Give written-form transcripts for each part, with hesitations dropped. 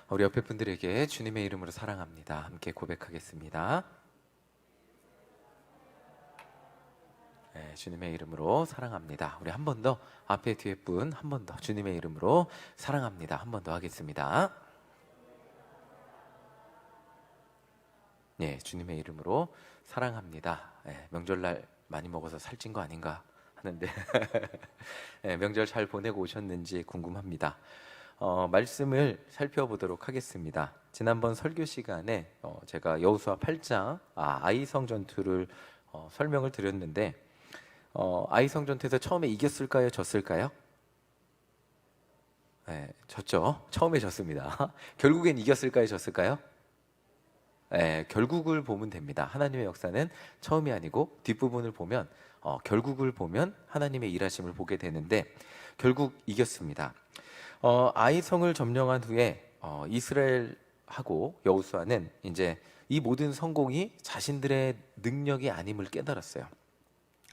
우리 옆에 분들에게 주님의 이름으로 사랑합니다. 함께 고백하겠습니다. 네, 주님의 이름으로 사랑합니다. 우리 한 번 더 앞에 뒤에 분 한 번 더 주님의 이름으로 사랑합니다. 한 번 더 하겠습니다. 네, 주님의 이름으로 사랑합니다. 네, 명절날 많이 먹어서 살찐 거 아닌가 하는데 네, 명절 잘 보내고 오셨는지 궁금합니다. 말씀을 살펴보도록 하겠습니다. 지난번 설교 시간에 제가 여호수아 8장 아이성 전투를 설명을 드렸는데 아이성 전투에서 처음에 이겼을까요? 졌을까요? 네, 졌죠. 처음에 졌습니다. 결국엔 이겼을까요? 졌을까요? 네, 결국을 보면 됩니다. 하나님의 역사는 처음이 아니고 뒷부분을 보면 결국을 보면 하나님의 일하심을 보게 되는데 결국 이겼습니다. 아이성을 점령한 후에 이스라엘하고 여호수아는 이제 이 모든 성공이 자신들의 능력이 아님을 깨달았어요.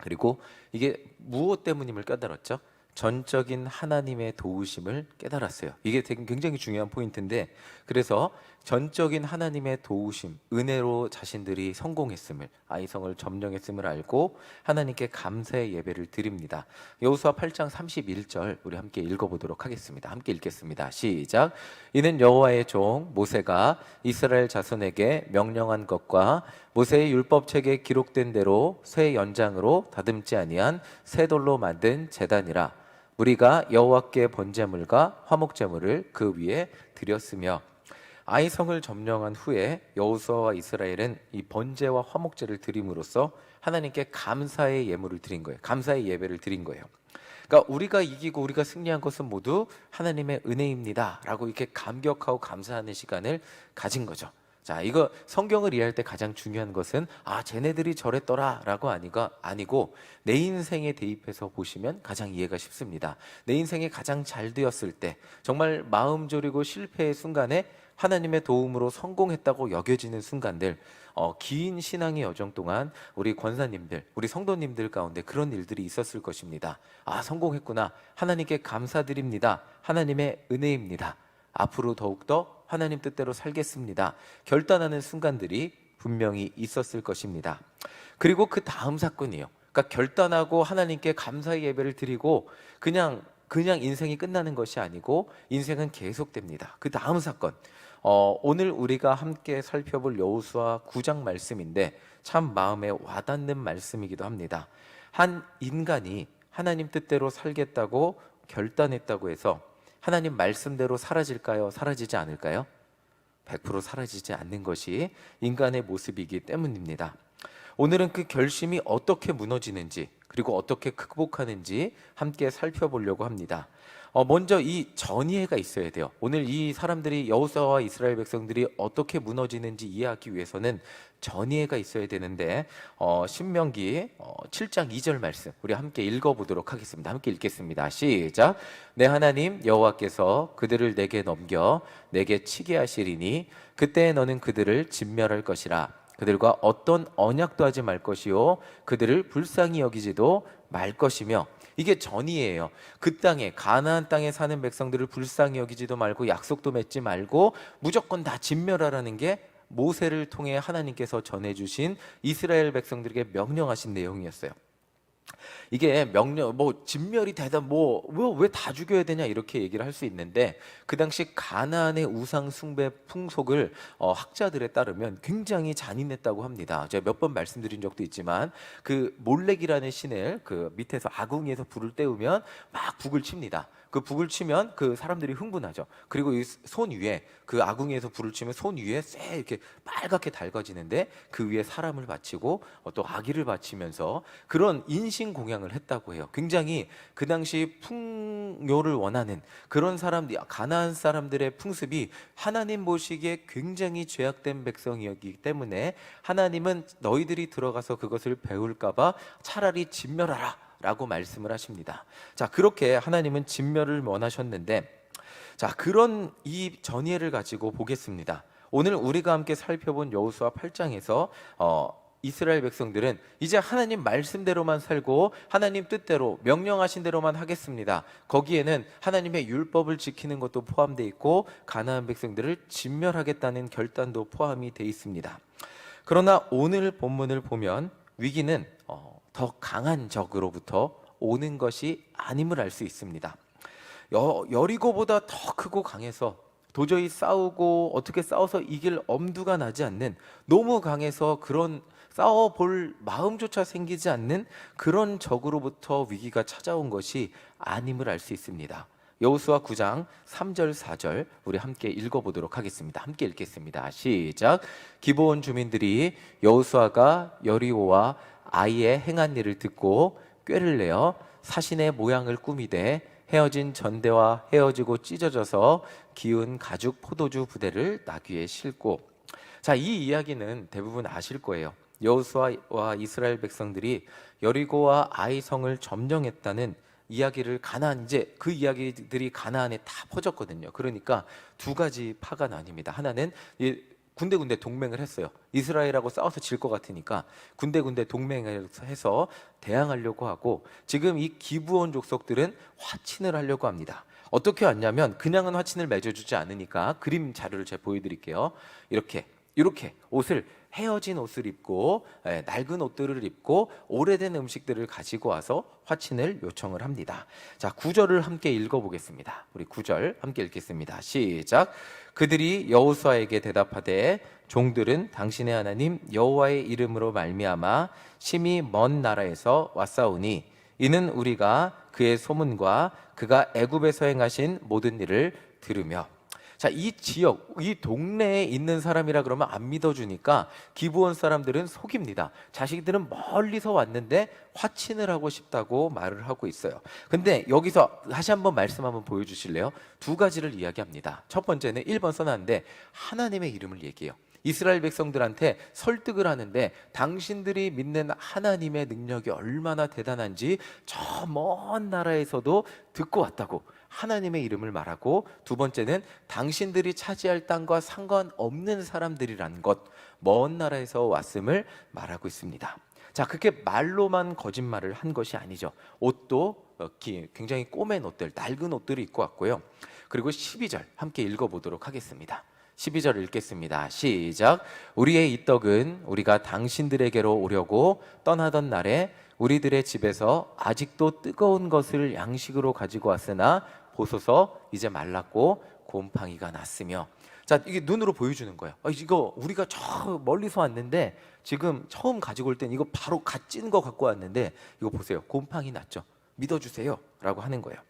그리고 이게 무엇 때문임을 깨달았죠? 전적인 하나님의 도우심을 깨달았어요. 이게 굉장히 중요한 포인트인데, 그래서 전적인 하나님의 도우심, 은혜로 자신들이 성공했음을, 아이성을 점령했음을 알고 하나님께 감사의 예배를 드립니다. 여호수아 8장 31절 우리 함께 읽어보도록 하겠습니다. 함께 읽겠습니다. 시작. 이는 여호와의 종 모세가 이스라엘 자손에게 명령한 것과 모세의 율법책에 기록된 대로 새 연장으로 다듬지 아니한 새 돌로 만든 제단이라. 우리가 여호와께 번제물과 화목제물을 그 위에 드렸으며. 아이성을 점령한 후에 여호수아와 이스라엘은 이 번제와 화목제를 드림으로써 하나님께 감사의 예물을 드린 거예요. 감사의 예배를 드린 거예요. 그러니까 우리가 이기고 우리가 승리한 것은 모두 하나님의 은혜입니다 라고 이렇게 감격하고 감사하는 시간을 가진 거죠. 자, 이거 성경을 이해할 때 가장 중요한 것은 쟤네들이 저랬더라 라고 아니고 내 인생에 대입해서 보시면 가장 이해가 쉽습니다. 내 인생이 가장 잘 되었을 때, 정말 마음 졸이고 실패의 순간에 하나님의 도움으로 성공했다고 여겨지는 순간들, 긴 신앙의 여정 동안 우리 권사님들, 우리 성도님들 가운데 그런 일들이 있었을 것입니다. 성공했구나, 하나님께 감사드립니다, 하나님의 은혜입니다, 앞으로 더욱더 하나님 뜻대로 살겠습니다, 결단하는 순간들이 분명히 있었을 것입니다. 그리고 그 다음 사건이에요. 그러니까 결단하고 하나님께 감사의 예배를 드리고 그냥 인생이 끝나는 것이 아니고 인생은 계속됩니다. 그 다음 사건, 오늘 우리가 함께 살펴볼 여호수아 9장 말씀인데 참 마음에 와닿는 말씀이기도 합니다. 한 인간이 하나님 뜻대로 살겠다고 결단했다고 해서 하나님 말씀대로 사라질까요? 사라지지 않을까요? 100% 사라지지 않는 것이 인간의 모습이기 때문입니다. 오늘은 그 결심이 어떻게 무너지는지, 그리고 어떻게 극복하는지 함께 살펴보려고 합니다. 먼저 이 전이해가 있어야 돼요. 오늘 이 사람들이, 여호수아와 이스라엘 백성들이 어떻게 무너지는지 이해하기 위해서는 전이해가 있어야 되는데, 신명기 7장 2절 말씀 우리 함께 읽어보도록 하겠습니다. 함께 읽겠습니다. 시작. 내 하나님 여호와께서 그들을 내게 넘겨 내게 치게 하시리니 그때 너는 그들을 진멸할 것이라. 그들과 어떤 언약도 하지 말 것이요 그들을 불쌍히 여기지도 말 것이며. 이게 전이에요. 그 땅에, 가나안 땅에 사는 백성들을 불쌍히 여기지도 말고 약속도 맺지 말고 무조건 다 진멸하라는 게 모세를 통해 하나님께서 전해주신 이스라엘 백성들에게 명령하신 내용이었어요. 이게 명령, 진멸이 되다, 왜 다 죽여야 되냐 이렇게 얘기를 할 수 있는데, 그 당시 가나안의 우상 숭배 풍속을 학자들에 따르면 굉장히 잔인했다고 합니다. 제가 몇 번 말씀드린 적도 있지만 그 몰렉이라는 신을 그 밑에서 아궁이에서 불을 때우면 막 북을 칩니다. 그 북을 치면 그 사람들이 흥분하죠. 그리고 이 손 위에, 그 아궁이에서 불을 치면 손 위에 쎄 이렇게 빨갛게 달궈지는데 그 위에 사람을 바치고 또 아기를 바치면서 그런 인신 공양을 했다고 해요. 굉장히 그 당시 풍요를 원하는 그런 사람들, 가나안 사람들의 풍습이 하나님 보시기에 굉장히 죄악된 백성이었기 때문에 하나님은 너희들이 들어가서 그것을 배울까봐 차라리 진멸하라 라고 말씀을 하십니다. 자, 그렇게 하나님은 진멸을 원하셨는데, 자, 그런 이 전이해를 가지고 보겠습니다. 오늘 우리가 함께 살펴본 여호수아 8장에서 이스라엘 백성들은 이제 하나님 말씀대로만 살고 하나님 뜻대로 명령하신 대로만 하겠습니다. 거기에는 하나님의 율법을 지키는 것도 포함되어 있고 가나안 백성들을 진멸하겠다는 결단도 포함이 되어 있습니다. 그러나 오늘 본문을 보면 위기는 더 강한 적으로부터 오는 것이 아님을 알 수 있습니다. 여리고보다 더 크고 강해서 도저히 싸우고 어떻게 싸워서 이길 엄두가 나지 않는, 너무 강해서 그런 싸워볼 마음조차 생기지 않는 그런 적으로부터 위기가 찾아온 것이 아님을 알 수 있습니다. 여호수아 9장 3절 4절 우리 함께 읽어보도록 하겠습니다. 함께 읽겠습니다. 시작. 기브온 주민들이 여호수아가 여리고와 아이의 행한 일을 듣고 꾀를 내어 사신의 모양을 꾸미되 헤어진 전대와 헤어지고 찢어져서 기운 가죽 포도주 부대를 나귀에 싣고. 자, 이 이야기는 대부분 아실 거예요. 여호수아와 이스라엘 백성들이 여리고와 아이 성을 점령했다는 이야기를 이제 그 이야기들이 가나안에 다 퍼졌거든요. 그러니까 두 가지 파가 나뉩니다. 하나는 군데군데 동맹을 했어요. 이스라엘하고 싸워서 질 것 같으니까 군데군데 동맹을 해서 대항하려고 하고, 지금 이 기브온 족속들은 화친을 하려고 합니다. 어떻게 왔냐면 그냥은 화친을 맺어주지 않으니까 그림 자료를 제가 보여드릴게요. 이렇게 옷을, 헤어진 옷을 입고 낡은 옷들을 입고 오래된 음식들을 가지고 와서 화친을 요청을 합니다. 자, 9절을 함께 읽어보겠습니다. 우리 9절 함께 읽겠습니다. 시작. 그들이 여호수아에게 대답하되 종들은 당신의 하나님 여호와의 이름으로 말미암아 심히 먼 나라에서 왔사오니 이는 우리가 그의 소문과 그가 애굽에서 행하신 모든 일을 들으며. 자, 이 지역, 이 동네에 있는 사람이라 그러면 안 믿어주니까 기브온 사람들은 속입니다. 자식들은 멀리서 왔는데 화친을 하고 싶다고 말을 하고 있어요. 근데 여기서 다시 한번 말씀 한번 보여주실래요? 두 가지를 이야기합니다. 첫 번째는 1번 써놨는데 하나님의 이름을 얘기해요. 이스라엘 백성들한테 설득을 하는데 당신들이 믿는 하나님의 능력이 얼마나 대단한지 저 먼 나라에서도 듣고 왔다고 하나님의 이름을 말하고, 두 번째는 당신들이 차지할 땅과 상관없는 사람들이라는 것, 먼 나라에서 왔음을 말하고 있습니다. 자, 그렇게 말로만 거짓말을 한 것이 아니죠. 옷도 굉장히 꼬맨 옷들, 낡은 옷들을 입고 왔고요. 그리고 12절 함께 읽어보도록 하겠습니다. 12절 읽겠습니다. 시작. 우리의 이 떡은 우리가 당신들에게로 오려고 떠나던 날에 우리들의 집에서 아직도 뜨거운 것을 양식으로 가지고 왔으나 보소서 이제 말랐고 곰팡이가 났으며. 자, 이게 눈으로 보여주는 거예요. 이거 우리가 저 멀리서 왔는데 지금 처음 가지고 올 땐 이거 바로 갓 찐 거 갖고 왔는데 이거 보세요, 곰팡이 났죠? 믿어주세요 라고 하는 거예요.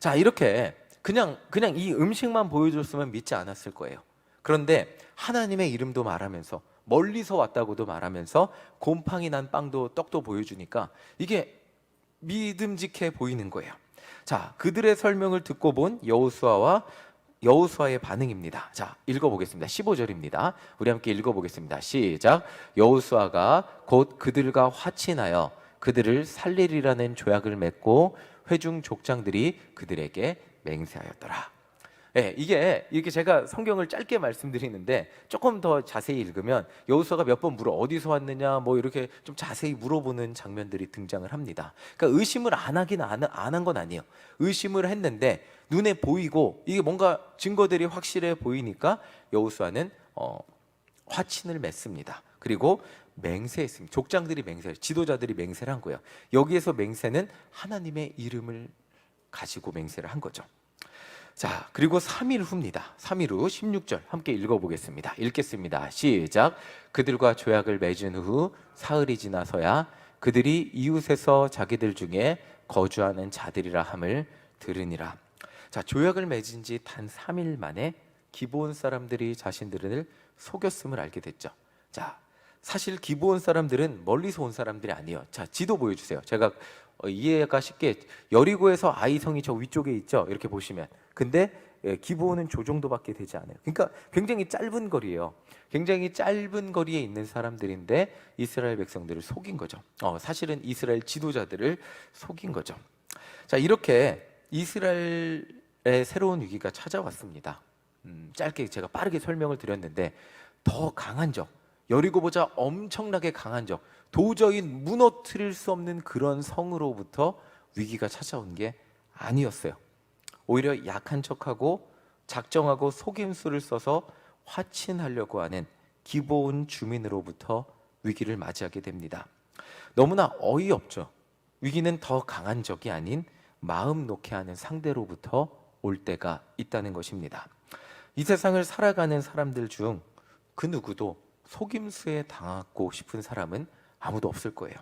자, 이렇게 그냥 이 음식만 보여줬으면 믿지 않았을 거예요. 그런데 하나님의 이름도 말하면서 멀리서 왔다고도 말하면서 곰팡이 난 빵도 떡도 보여주니까 이게 믿음직해 보이는 거예요. 자, 그들의 설명을 듣고 본 여호수아의 반응입니다. 자, 읽어보겠습니다. 15절입니다. 우리 함께 읽어보겠습니다. 시작. 여호수아가 곧 그들과 화친하여 그들을 살리리라는 조약을 맺고 회중 족장들이 그들에게 맹세하였더라. 네, 이게 이렇게 제가 성경을 짧게 말씀드리는데 조금 더 자세히 읽으면 여호수아가 몇 번 어디서 왔느냐 뭐 이렇게 좀 자세히 물어보는 장면들이 등장을 합니다. 그러니까 의심을 안 한 건 아니에요. 의심을 했는데 눈에 보이고 이게 뭔가 증거들이 확실해 보이니까 여호수아는 화친을 맺습니다. 그리고 맹세했습니다. 족장들이 지도자들이 맹세를 한 거예요. 여기에서 맹세는 하나님의 이름을 가지고 맹세를 한 거죠. 자, 그리고 3일 후입니다. 3일 후 16절 함께 읽어보겠습니다. 읽겠습니다. 시작. 그들과 조약을 맺은 후 사흘이 지나서야 그들이 이웃에서 자기들 중에 거주하는 자들이라 함을 들으니라. 자, 조약을 맺은 지 단 3일 만에 기브온 사람들이 자신들을 속였음을 알게 됐죠. 자, 사실 기브온 사람들은 멀리서 온 사람들이 아니에요. 자, 지도 보여주세요. 제가 이해가 쉽게, 여리고에서 아이성이 저 위쪽에 있죠. 이렇게 보시면. 근데 기브온은 저 정도밖에 되지 않아요. 그러니까 굉장히 짧은 거리예요. 굉장히 짧은 거리에 있는 사람들인데 이스라엘 백성들을 속인 거죠. 사실은 이스라엘 지도자들을 속인 거죠. 자, 이렇게 이스라엘의 새로운 위기가 찾아왔습니다. 짧게 제가 빠르게 설명을 드렸는데 더 강한 적, 여리고보다 엄청나게 강한 적, 도저히 무너뜨릴 수 없는 그런 성으로부터 위기가 찾아온 게 아니었어요. 오히려 약한 척하고 작정하고 속임수를 써서 화친하려고 하는 기브온 주민으로부터 위기를 맞이하게 됩니다. 너무나 어이없죠. 위기는 더 강한 적이 아닌 마음 놓게 하는 상대로부터 올 때가 있다는 것입니다. 이 세상을 살아가는 사람들 중 그 누구도 속임수에 당하고 싶은 사람은 아무도 없을 거예요.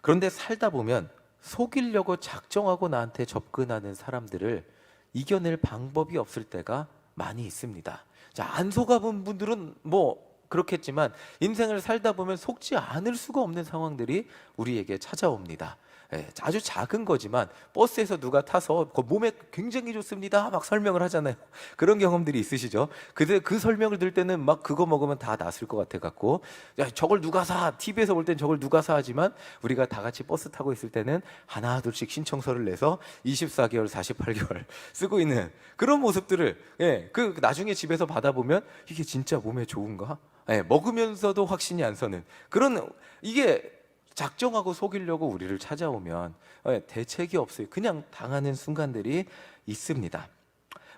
그런데 살다 보면 속이려고 작정하고 나한테 접근하는 사람들을 이겨낼 방법이 없을 때가 많이 있습니다. 자, 안 속아본 분들은 뭐 그렇겠지만 인생을 살다 보면 속지 않을 수가 없는 상황들이 우리에게 찾아옵니다. 아주 작은 거지만 버스에서 누가 타서 몸에 굉장히 좋습니다 막 설명을 하잖아요. 그런 경험들이 있으시죠? 그 설명을 들 때는 막 그거 먹으면 다 낫을 것 같아 갖고, 야, 저걸 누가 사? TV에서 볼 땐 저걸 누가 사? 하지만 우리가 다 같이 버스 타고 있을 때는 하나 둘씩 신청서를 내서 24개월 48개월 쓰고 있는 그런 모습들을, 그 나중에 집에서 받아보면 이게 진짜 몸에 좋은가? 먹으면서도 확신이 안 서는 그런, 이게 작정하고 속이려고 우리를 찾아오면 대책이 없어요. 그냥 당하는 순간들이 있습니다.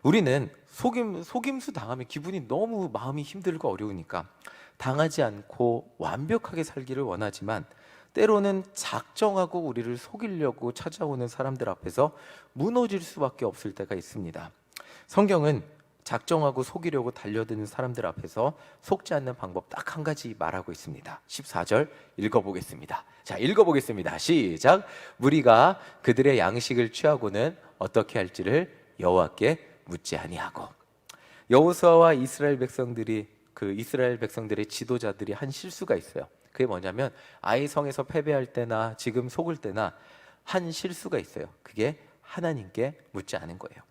우리는 속임수 당하면 기분이 너무 마음이 힘들고 어려우니까 당하지 않고 완벽하게 살기를 원하지만, 때로는 작정하고 우리를 속이려고 찾아오는 사람들 앞에서 무너질 수밖에 없을 때가 있습니다. 성경은 작정하고 속이려고 달려드는 사람들 앞에서 속지 않는 방법 딱 한 가지 말하고 있습니다. 14절 읽어보겠습니다. 자, 읽어보겠습니다. 시작. 무리가 그들의 양식을 취하고는 어떻게 할지를 여호와께 묻지 아니하고. 여호수아와 이스라엘 백성들의 지도자들이 한 실수가 있어요. 그게 뭐냐면 아이 성에서 패배할 때나 지금 속을 때나 한 실수가 있어요. 그게 하나님께 묻지 않은 거예요.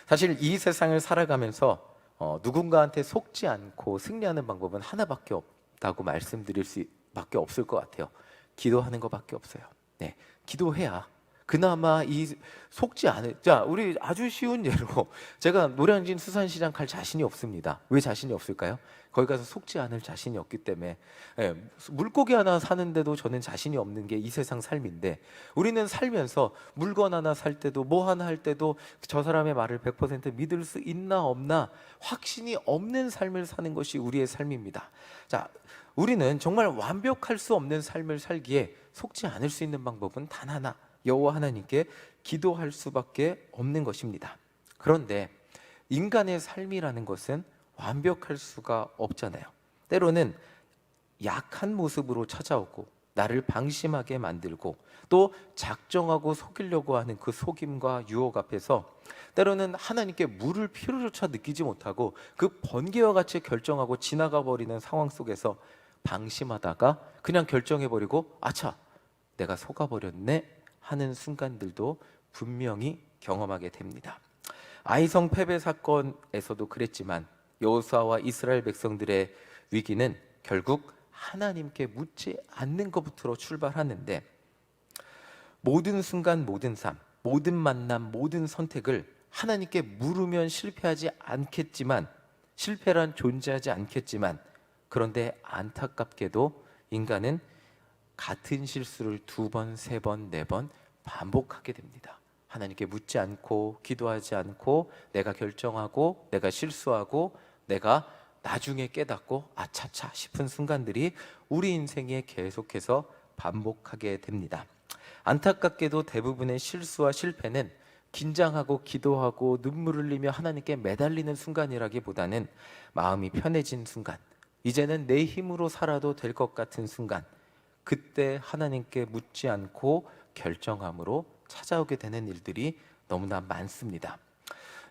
사실 이 세상을 살아가면서 누군가한테 속지 않고 승리하는 방법은 하나밖에 없다고 말씀드릴 수밖에 없을 것 같아요. 기도하는 것밖에 없어요. 네, 기도해야 그나마 이 속지 않을. 자, 우리 아주 쉬운 예로 제가 노량진 수산시장 갈 자신이 없습니다. 왜 자신이 없을까요? 거기 가서 속지 않을 자신이 없기 때문에. 물고기 하나 사는데도 저는 자신이 없는 게 이 세상 삶인데, 우리는 살면서 물건 하나 살 때도 뭐 하나 할 때도 저 사람의 말을 100% 믿을 수 있나 없나 확신이 없는 삶을 사는 것이 우리의 삶입니다. 자, 우리는 정말 완벽할 수 없는 삶을 살기에 속지 않을 수 있는 방법은 단 하나, 여호와 하나님께 기도할 수밖에 없는 것입니다. 그런데 인간의 삶이라는 것은 완벽할 수가 없잖아요. 때로는 약한 모습으로 찾아오고 나를 방심하게 만들고 또 작정하고 속이려고 하는 그 속임과 유혹 앞에서 때로는 하나님께 물을 필요조차 느끼지 못하고 그 번개와 같이 결정하고 지나가 버리는 상황 속에서 방심하다가 그냥 결정해버리고 아차, 내가 속아버렸네 하는 순간들도 분명히 경험하게 됩니다. 아이성 패배 사건에서도 그랬지만 여호수아와 이스라엘 백성들의 위기는 결국 하나님께 묻지 않는 것부터 출발하는데, 모든 순간, 모든 삶, 모든 만남, 모든 선택을 하나님께 물으면 실패하지 않겠지만, 실패란 존재하지 않겠지만, 그런데 안타깝게도 인간은 같은 실수를 2번, 3번, 4번 반복하게 됩니다. 하나님께 묻지 않고 기도하지 않고 내가 결정하고 내가 실수하고 내가 나중에 깨닫고 아차차 싶은 순간들이 우리 인생에 계속해서 반복하게 됩니다. 안타깝게도 대부분의 실수와 실패는 긴장하고 기도하고 눈물을 흘리며 하나님께 매달리는 순간이라기보다는 마음이 편해진 순간, 이제는 내 힘으로 살아도 될 것 같은 순간, 그때 하나님께 묻지 않고 결정함으로 찾아오게 되는 일들이 너무나 많습니다.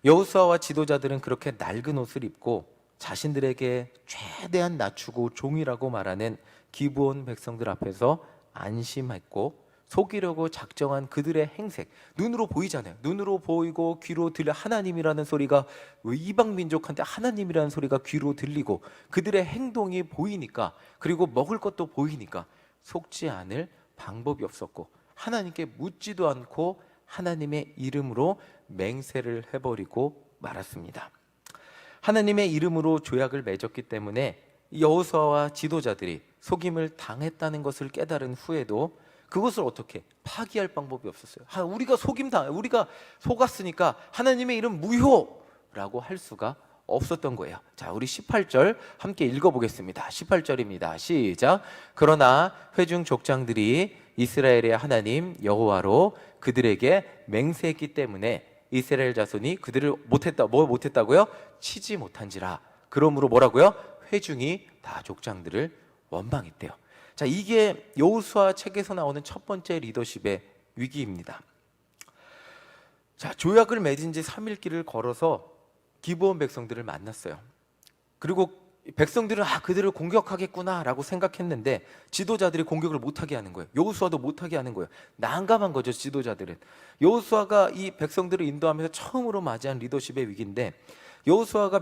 여호수아와 지도자들은 그렇게 낡은 옷을 입고 자신들에게 최대한 낮추고 종이라고 말하는 기브온 백성들 앞에서 안심했고, 속이려고 작정한 그들의 행색, 눈으로 보이잖아요. 눈으로 보이고 귀로 들려 하나님이라는 소리가, 이방 민족한테 하나님이라는 소리가 귀로 들리고 그들의 행동이 보이니까, 그리고 먹을 것도 보이니까 속지 않을 방법이 없었고, 하나님께 묻지도 않고 하나님의 이름으로 맹세를 해버리고 말았습니다. 하나님의 이름으로 조약을 맺었기 때문에 여호수아와 지도자들이 속임을 당했다는 것을 깨달은 후에도 그것을 어떻게 파기할 방법이 없었어요. 우리가 속았으니까 하나님의 이름 무효라고 할 수가 없었던 거예요. 자, 우리 18절 함께 읽어보겠습니다. 18절입니다. 시작. 그러나 회중 족장들이 이스라엘의 하나님 여호와로 그들에게 맹세했기 때문에 이스라엘 자손이 그들을 못했다고요? 치지 못한지라. 그러므로 뭐라고요? 회중이 다 족장들을 원망했대요. 자, 이게 여호수아 책에서 나오는 첫 번째 리더십의 위기입니다. 자, 조약을 맺은 지 3일 길을 걸어서 기브온 백성들을 만났어요. 그리고 백성들은 그들을 공격하겠구나라고 생각했는데 지도자들이 공격을 못하게 하는 거예요. 여호수아도 못하게 하는 거예요. 난감한 거죠, 지도자들은. 여호수아가 이 백성들을 인도하면서 처음으로 맞이한 리더십의 위기인데, 여호수아가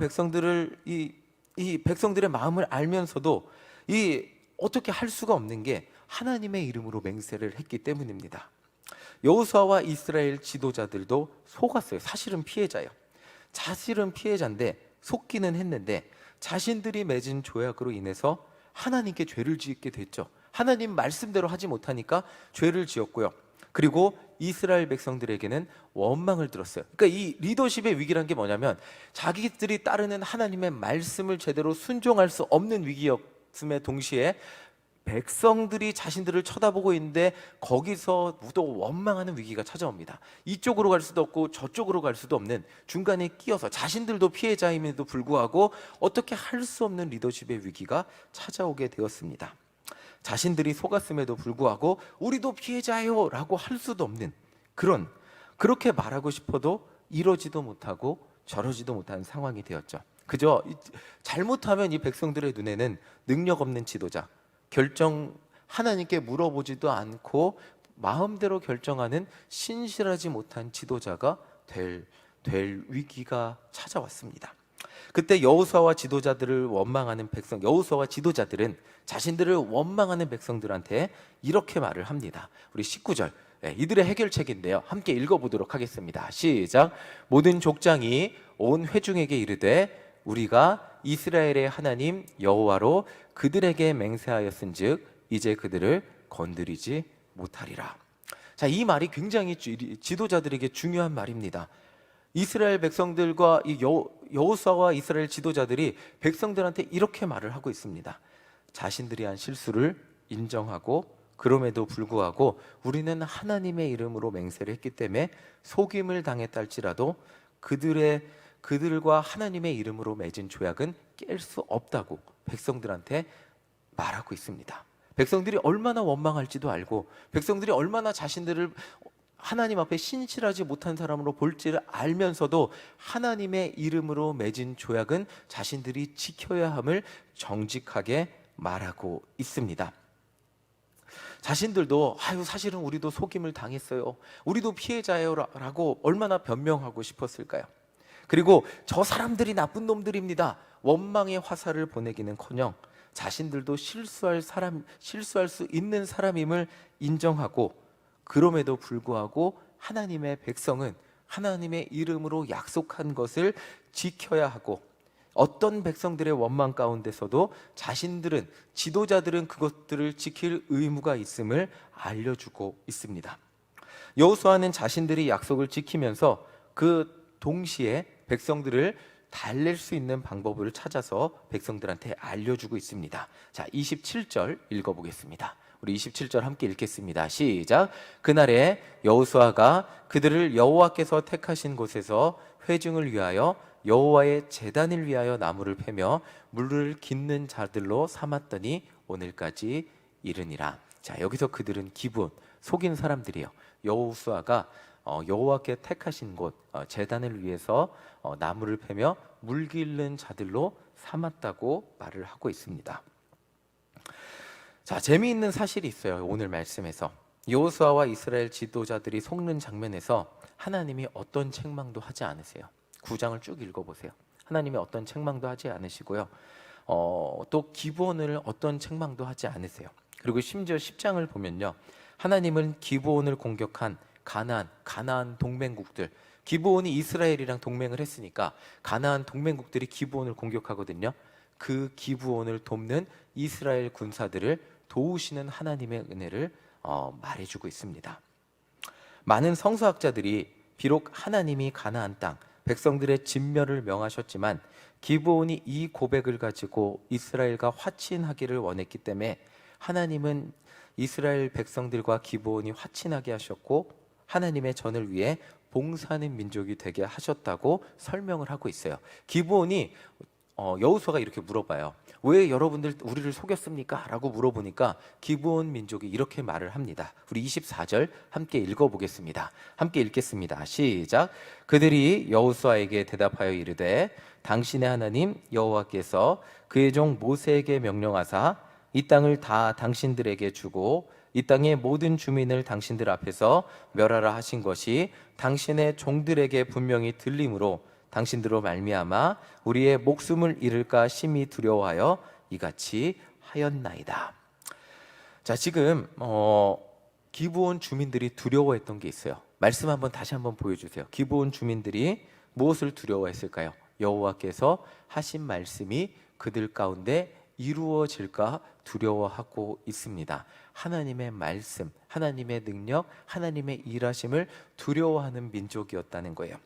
이 백성들의 마음을 알면서도 어떻게 할 수가 없는 게 하나님의 이름으로 맹세를 했기 때문입니다. 여호수아와 이스라엘 지도자들도 속았어요. 사실은 피해자인데 속기는 했는데 자신들이 맺은 조약으로 인해서 하나님께 죄를 짓게 됐죠. 하나님 말씀대로 하지 못하니까 죄를 지었고요. 그리고 이스라엘 백성들에게는 원망을 들었어요. 그러니까 이 리더십의 위기란 게 뭐냐면 자기들이 따르는 하나님의 말씀을 제대로 순종할 수 없는 위기였음에 동시에 백성들이 자신들을 쳐다보고 있는데 거기서 또 원망하는 위기가 찾아옵니다. 이쪽으로 갈 수도 없고 저쪽으로 갈 수도 없는 중간에 끼어서 자신들도 피해자임에도 불구하고 어떻게 할 수 없는 리더십의 위기가 찾아오게 되었습니다. 자신들이 속았음에도 불구하고 우리도 피해자예요 라고 할 수도 없는 그렇게 말하고 싶어도 이러지도 못하고 저러지도 못하는 상황이 되었죠. 그저 잘못하면 이 백성들의 눈에는 능력 없는 지도자, 하나님께 물어보지도 않고 마음대로 결정하는 신실하지 못한 지도자가 될 위기가 찾아왔습니다. 그때 여호수아와 지도자들은 자신들을 원망하는 백성들한테 이렇게 말을 합니다. 우리 19절, 이들의 해결책인데요. 함께 읽어보도록 하겠습니다. 시작. 모든 족장이 온 회중에게 이르되 우리가 이스라엘의 하나님 여호와로 그들에게 맹세하였은즉 이제 그들을 건드리지 못하리라. 자, 이 말이 굉장히 지도자들에게 중요한 말입니다. 이스라엘 백성들과 여호수아와 이스라엘 지도자들이 백성들한테 이렇게 말을 하고 있습니다. 자신들이 한 실수를 인정하고 그럼에도 불구하고 우리는 하나님의 이름으로 맹세를 했기 때문에 속임을 당했다 할지라도 그들과 하나님의 이름으로 맺은 조약은 깰 수 없다고 백성들한테 말하고 있습니다. 백성들이 얼마나 원망할지도 알고 백성들이 얼마나 자신들을 하나님 앞에 신실하지 못한 사람으로 볼지를 알면서도 하나님의 이름으로 맺은 조약은 자신들이 지켜야 함을 정직하게 말하고 있습니다. 자신들도 사실은 우리도 속임을 당했어요, 우리도 피해자예요 라고 얼마나 변명하고 싶었을까요? 그리고 저 사람들이 나쁜 놈들입니다, 원망의 화살을 보내기는커녕 자신들도 실수할 수 있는 사람임을 인정하고 그럼에도 불구하고 하나님의 백성은 하나님의 이름으로 약속한 것을 지켜야 하고 어떤 백성들의 원망 가운데서도 지도자들은 그것들을 지킬 의무가 있음을 알려주고 있습니다. 여호수아는 자신들이 약속을 지키면서 그 동시에 백성들을 달랠 수 있는 방법을 찾아서 백성들한테 알려주고 있습니다. 자, 27절 읽어보겠습니다. 우리 27절 함께 읽겠습니다. 시작. 그날에 여호수아가 그들을 여호와께서 택하신 곳에서 회중을 위하여 여호와의 제단을 위하여 나무를 패며 물을 깃는 자들로 삼았더니 오늘까지 이르니라. 자, 여기서 그들은 기브온, 속인 사람들이에요. 여호수아가 여호와께 택하신 곳 제단을 위해서 나무를 패며 물 깃는 자들로 삼았다고 말을 하고 있습니다. 자, 재미있는 사실이 있어요. 오늘 말씀에서 여호수아와 이스라엘 지도자들이 속는 장면에서 하나님이 어떤 책망도 하지 않으세요. 9장을 쭉 읽어보세요. 하나님이 어떤 책망도 하지 않으시고요. 또 기브온을 어떤 책망도 하지 않으세요. 그리고 심지어 10장을 보면요, 하나님은 기브온을 공격한 가나안 동맹국들, 기브온이 이스라엘이랑 동맹을 했으니까 가나안 동맹국들이 기브온을 공격하거든요. 그 기브온을 돕는 이스라엘 군사들을 도우시는 하나님의 은혜를 말해주고 있습니다. 많은 성서학자들이 비록 하나님이 가나안 땅 백성들의 진멸을 명하셨지만 기브온이 이 고백을 가지고 이스라엘과 화친하기를 원했기 때문에 하나님은 이스라엘 백성들과 기브온이 화친하게 하셨고 하나님의 전을 위해 봉사하는 민족이 되게 하셨다고 설명을 하고 있어요. 기브온이 여호수아가 이렇게 물어봐요. 왜 여러분들 우리를 속였습니까? 라고 물어보니까 기브온 민족이 이렇게 말을 합니다. 우리 24절 함께 읽어보겠습니다. 함께 읽겠습니다. 시작. 그들이 여호수아에게 대답하여 이르되 당신의 하나님 여호와께서 그의 종 모세에게 명령하사 이 땅을 다 당신들에게 주고 이 땅의 모든 주민을 당신들 앞에서 멸하라 하신 것이 당신의 종들에게 분명히 들림으로 당신들로 말미암아 우리의 목숨을 잃을까 심히 두려워하여 이같이 하였나이다. 자, 지금 기브온 주민들이 두려워했던 게 있어요. 말씀 다시 한번 보여주세요. 기브온 주민들이 무엇을 두려워했을까요? 여호와께서 하신 말씀이 그들 가운데 이루어질까 두려워하고 있습니다. 하나님의 말씀, 하나님의 능력, 하나님의 일하심을 두려워하는 민족이었다는 거예요.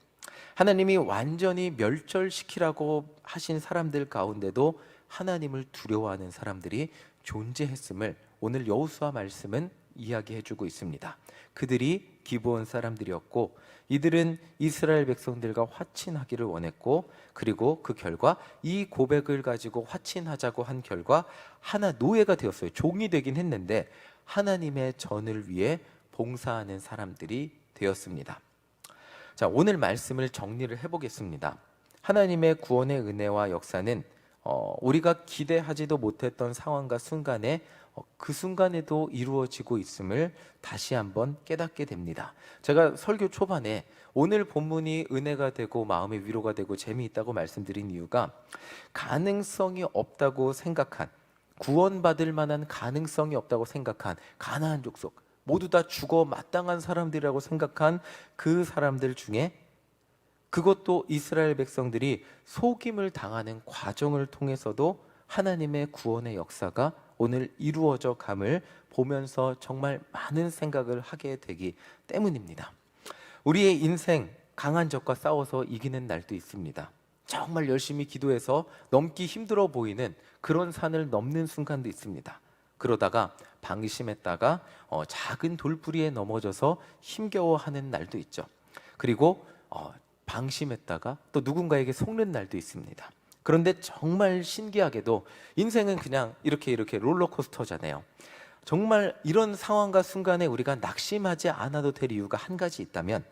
하나님이 완전히 멸절시키라고 하신 사람들 가운데도 하나님을 두려워하는 사람들이 존재했음을 오늘 여호수아 말씀은 이야기해주고 있습니다. 그들이 기브온 사람들이었고 이들은 이스라엘 백성들과 화친하기를 원했고 그리고 그 결과 이 고백을 가지고 화친하자고 한 결과 하나 노예가 되었어요. 종이 되긴 했는데 하나님의 전을 위해 봉사하는 사람들이 되었습니다. 자, 오늘 말씀을 정리를 해보겠습니다. 하나님의 구원의 은혜와 역사는 우리가 기대하지도 못했던 상황과 순간에 그 순간에도 이루어지고 있음을 다시 한번 깨닫게 됩니다. 제가 설교 초반에 오늘 본문이 은혜가 되고 마음의 위로가 되고 재미있다고 말씀드린 이유가 가능성이 없다고 생각한, 구원받을 만한 가능성이 없다고 생각한 가나안 족속, 모두 다 죽어 마땅한 사람들이라고 생각한 그 사람들 중에 그것도 이스라엘 백성들이 속임을 당하는 과정을 통해서도 하나님의 구원의 역사가 오늘 이루어져 감을 보면서 정말 많은 생각을 하게 되기 때문입니다. 우리의 인생 강한 적과 싸워서 이기는 날도 있습니다. 정말 열심히 기도해서 넘기 힘들어 보이는 그런 산을 넘는 순간도 있습니다. 그러다가 방심했다가 작은 돌부리에 넘어져서 힘겨워하는 날도 있죠. 그리고 방심했다가 또 누군가에게 속는 날도 있습니다. 그런데 정말 신기하게도 인생은 그냥 이렇게 롤러코스터잖아요. 정말 이런 상황과 순간에 우리가 낙심하지 않아도 될 이유가 한 가지 있다면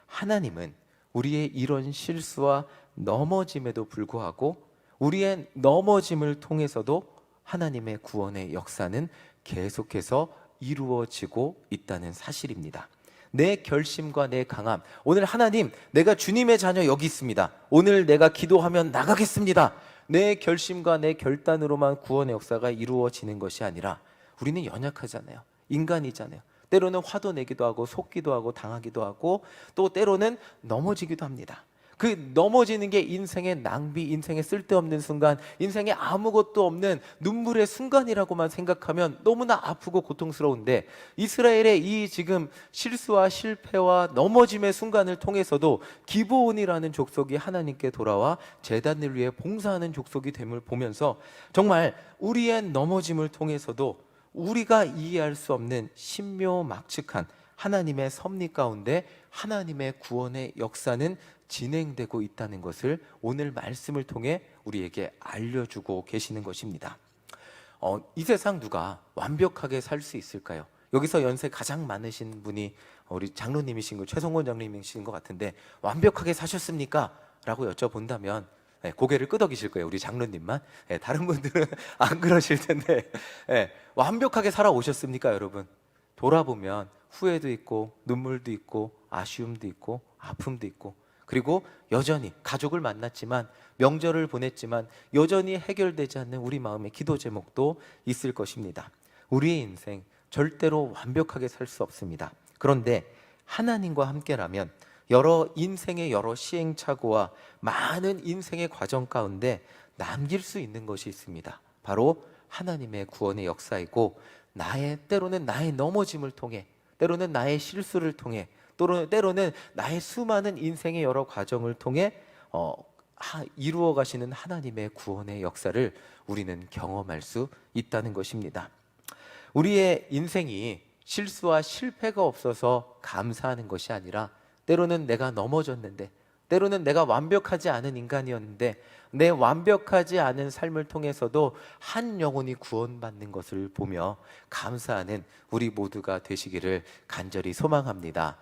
하나님은 우리의 이런 실수와 넘어짐에도 불구하고 우리의 넘어짐을 통해서도 하나님의 구원의 역사는 계속해서 이루어지고 있다는 사실입니다. 내 결심과 내 강함, 오늘 하나님 내가 주님의 자녀 여기 있습니다, 오늘 내가 기도하면 나가겠습니다, 내 결심과 내 결단으로만 구원의 역사가 이루어지는 것이 아니라 우리는 연약하잖아요. 인간이잖아요. 때로는 화도 내기도 하고 속기도 하고 당하기도 하고 또 때로는 넘어지기도 합니다. 그 넘어지는 게 인생의 낭비, 인생의 쓸데없는 순간, 인생에 아무것도 없는 눈물의 순간이라고만 생각하면 너무나 아프고 고통스러운데 이스라엘의 이 지금 실수와 실패와 넘어짐의 순간을 통해서도 기브온이라는 족속이 하나님께 돌아와 제단을 위해 봉사하는 족속이 됨을 보면서 정말 우리의 넘어짐을 통해서도 우리가 이해할 수 없는 신묘막측한 하나님의 섭리 가운데 하나님의 구원의 역사는 진행되고 있다는 것을 오늘 말씀을 통해 우리에게 알려주고 계시는 것입니다. 이 세상 누가 완벽하게 살 수 있을까요? 여기서 연세 가장 많으신 분이 우리 장로님이신 거, 최성원 장로님이신 것 같은데 완벽하게 사셨습니까? 라고 여쭤본다면 고개를 끄덕이실 거예요. 우리 장로님만. 다른 분들은 안 그러실 텐데 완벽하게 살아오셨습니까, 여러분? 돌아보면 후회도 있고 눈물도 있고 아쉬움도 있고 아픔도 있고 그리고 여전히 가족을 만났지만 명절을 보냈지만 여전히 해결되지 않는 우리 마음의 기도 제목도 있을 것입니다. 우리의 인생 절대로 완벽하게 살 수 없습니다. 그런데 하나님과 함께라면 여러 인생의 여러 시행착오와 많은 인생의 과정 가운데 남길 수 있는 것이 있습니다. 바로 하나님의 구원의 역사이고, 때로는 나의 넘어짐을 통해, 때로는 나의 실수를 통해, 때로는 나의 수많은 인생의 여러 과정을 통해 이루어 가시는 하나님의 구원의 역사를 우리는 경험할 수 있다는 것입니다. 우리의 인생이 실수와 실패가 없어서 감사하는 것이 아니라, 때로는 내가 넘어졌는데, 때로는 내가 완벽하지 않은 인간이었는데 내 완벽하지 않은 삶을 통해서도 한 영혼이 구원받는 것을 보며 감사하는 우리 모두가 되시기를 간절히 소망합니다.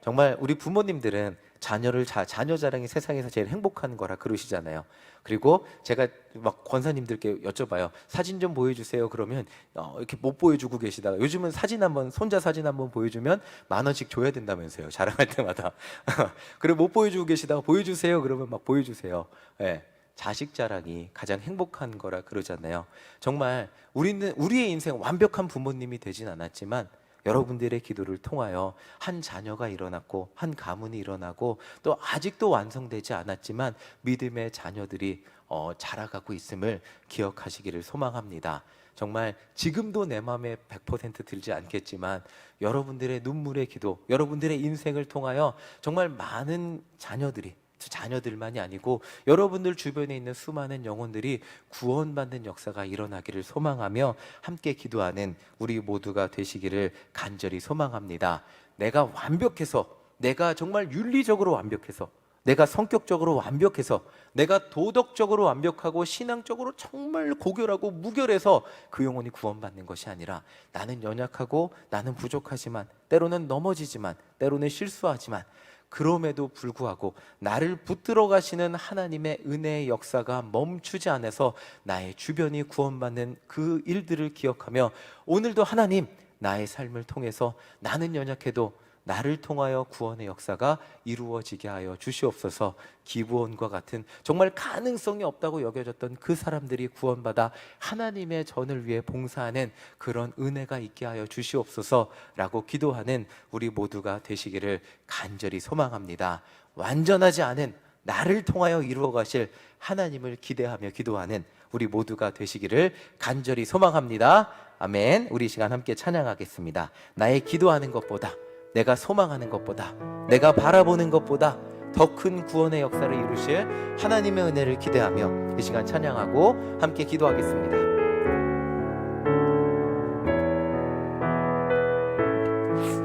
정말 우리 부모님들은 자녀 자랑이 세상에서 제일 행복한 거라 그러시잖아요. 그리고 제가 막 권사님들께 여쭤봐요. 사진 좀 보여주세요. 그러면 이렇게 못 보여주고 계시다가, 요즘은 손자 사진 한번 보여주면 10,000원씩 줘야 된다면서요. 자랑할 때마다. 그리고 못 보여주고 계시다가 보여주세요. 그러면 막 보여주세요. 네. 자식 자랑이 가장 행복한 거라 그러잖아요. 정말 우리의 인생 완벽한 부모님이 되진 않았지만 여러분들의 기도를 통하여 한 자녀가 일어났고, 한 가문이 일어나고, 또 아직도 완성되지 않았지만 믿음의 자녀들이 자라가고 있음을 기억하시기를 소망합니다. 정말 지금도 내 마음에 100% 들지 않겠지만 여러분들의 눈물의 기도, 여러분들의 인생을 통하여 정말 많은 자녀들만이 아니고 여러분들 주변에 있는 수많은 영혼들이 구원받는 역사가 일어나기를 소망하며 함께 기도하는 우리 모두가 되시기를 간절히 소망합니다. 내가 완벽해서, 내가 정말 윤리적으로 완벽해서, 내가 성격적으로 완벽해서, 내가 도덕적으로 완벽하고 신앙적으로 정말 고결하고 무결해서 그 영혼이 구원받는 것이 아니라, 나는 연약하고 나는 부족하지만, 때로는 넘어지지만, 때로는 실수하지만, 그럼에도 불구하고 나를 붙들어 가시는 하나님의 은혜의 역사가 멈추지 않아서 나의 주변이 구원받는 그 일들을 기억하며, 오늘도 하나님, 나의 삶을 통해서 나는 연약해도 나를 통하여 구원의 역사가 이루어지게 하여 주시옵소서. 기브온과 같은 정말 가능성이 없다고 여겨졌던 그 사람들이 구원받아 하나님의 전을 위해 봉사하는 그런 은혜가 있게 하여 주시옵소서라고 기도하는 우리 모두가 되시기를 간절히 소망합니다. 완전하지 않은 나를 통하여 이루어 가실 하나님을 기대하며 기도하는 우리 모두가 되시기를 간절히 소망합니다. 아멘. 우리 시간 함께 찬양하겠습니다. 나의 기도하는 것보다, 내가 소망하는 것보다, 내가 바라보는 것보다 더 큰 구원의 역사를 이루실 하나님의 은혜를 기대하며 이 시간 찬양하고 함께 기도하겠습니다.